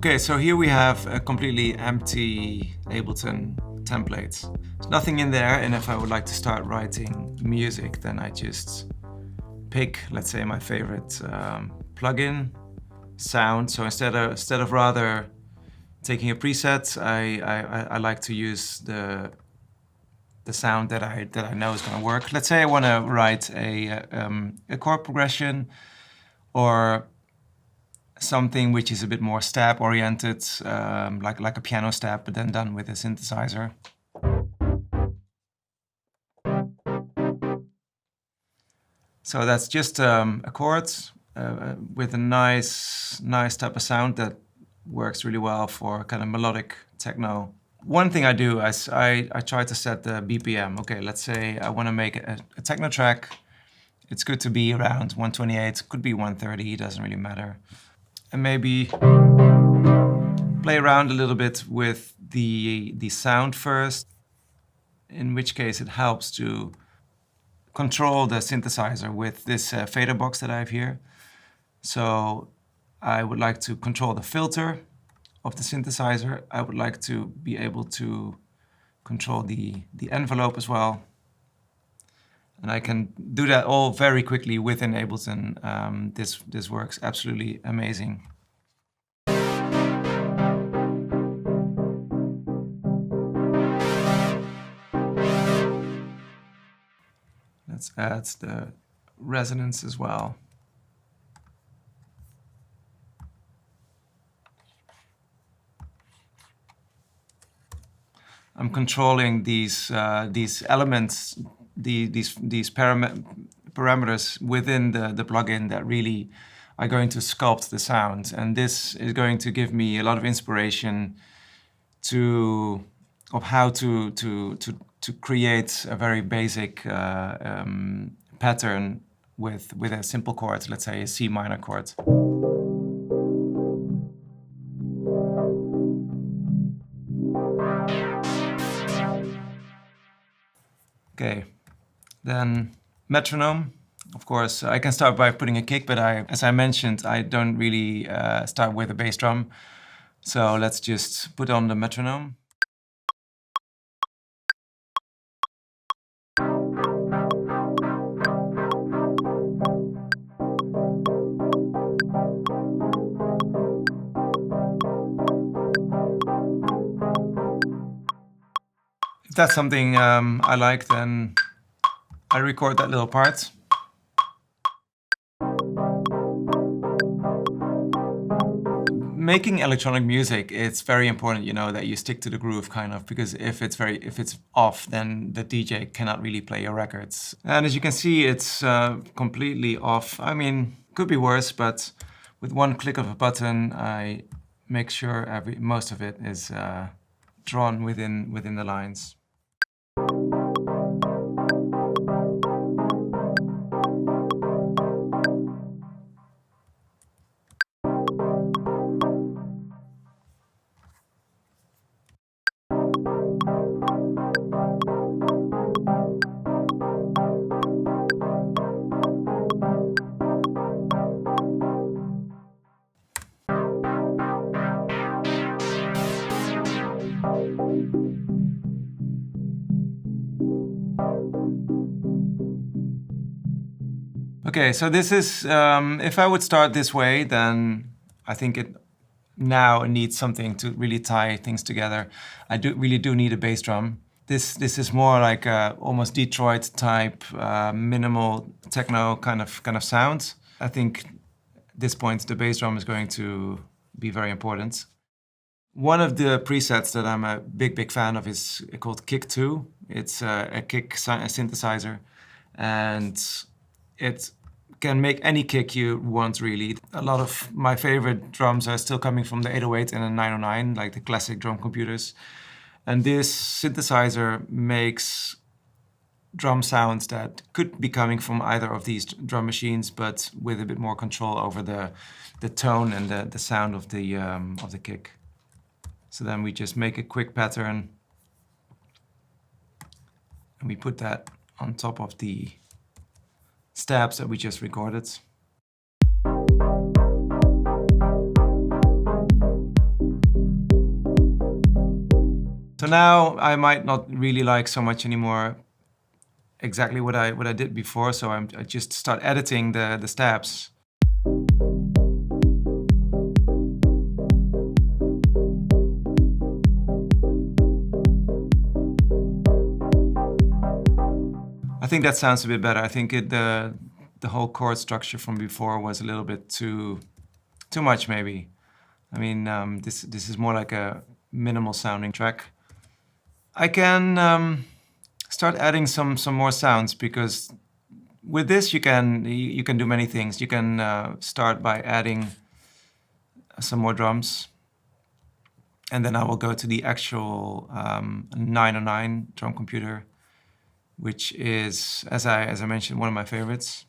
Okay, so here we have a completely empty Ableton template. There's nothing in there, and if I would like to start writing music, then I just pick, let's say, my favorite plugin, sound. So instead of rather taking a preset, I like to use the sound that I know is going to work. Let's say I want to write a chord progression or something which is a bit more stab oriented, like a piano stab, but then done with a synthesizer. So that's just a chord with a nice type of sound that works really well for kind of melodic techno. One thing I do is I try to set the BPM. Okay, let's say I want to make a techno track. It's good to be around 128, could be 130, doesn't really matter. And maybe play around a little bit with the sound first, in which case it helps to control the synthesizer with this fader box that I have here. So I would like to control the filter of the synthesizer. I would like to be able to control the envelope as well. And I can do that all very quickly within Ableton. This works absolutely amazing. Let's add the resonance as well. I'm controlling these elements, these parameters within the plugin that really are going to sculpt the sound, and this is going to give me a lot of inspiration of how to create a very basic pattern with a simple chord, let's say a C minor chord. Okay, then metronome. Of course, I can start by putting a kick, but as I mentioned, I don't really start with a bass drum. So let's just put on the metronome. If that's something I like, then I record that little part. Making electronic music, it's very important, you know, that you stick to the groove, kind of, because if it's off, then the DJ cannot really play your records. And as you can see, it's completely off. I mean, could be worse, but with one click of a button, I make sure most of it is drawn within the lines. Okay, so this is, if I would start this way, then I think it needs something to really tie things together. I really do need a bass drum. This is more like a almost Detroit type, minimal techno kind of sound. I think at this point the bass drum is going to be very important. One of the presets that I'm a big fan of is called Kick 2. It's a kick synthesizer, and it can make any kick you want, really. A lot of my favorite drums are still coming from the 808 and the 909, like the classic drum computers. And this synthesizer makes drum sounds that could be coming from either of these drum machines, but with a bit more control over the tone and the sound of the kick. So then we just make a quick pattern, and we put that on top of the stabs that we just recorded. So now I might not really like so much anymore exactly what I did before, so I just start editing the stabs. I think that sounds a bit better. I think the whole chord structure from before was a little bit too much, maybe. I mean, this is more like a minimal sounding track. I can start adding some more sounds, because with this you can do many things. You can start by adding some more drums, and then I will go to the actual 909 drum computer, which is, as I mentioned, one of my favorites.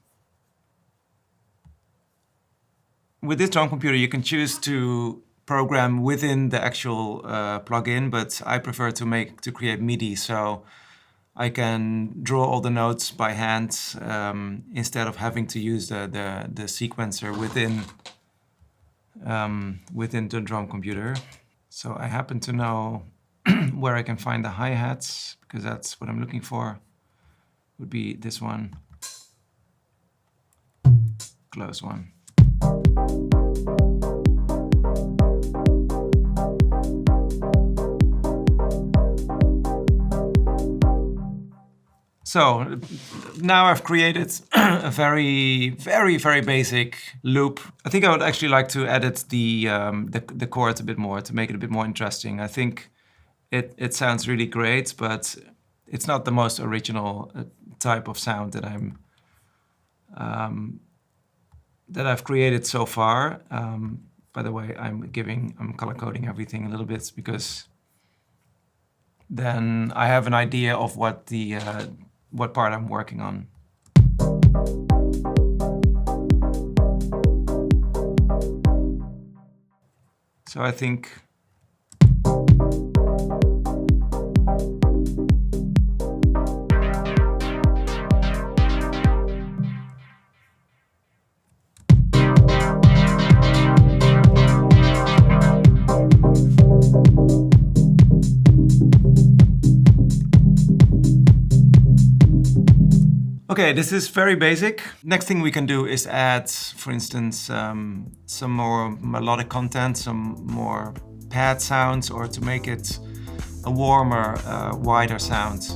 With this drum computer, you can choose to program within the actual plugin, but I prefer to create MIDI, so I can draw all the notes by hand instead of having to use the sequencer within the drum computer. So I happen to know where I can find the hi-hats, because that's what I'm looking for. Would be this one, close one. So now I've created a very basic loop. I think I would actually like to edit the chords a bit more to make it a bit more interesting. I think it sounds really great, but it's not the most original type of sound that I've created so far. By the way, I'm color coding everything a little bit, because then I have an idea of what part I'm working on. So I think okay, this is very basic. Next thing we can do is add, for instance, some more melodic content, some more pad sounds, or to make it a warmer, wider sound.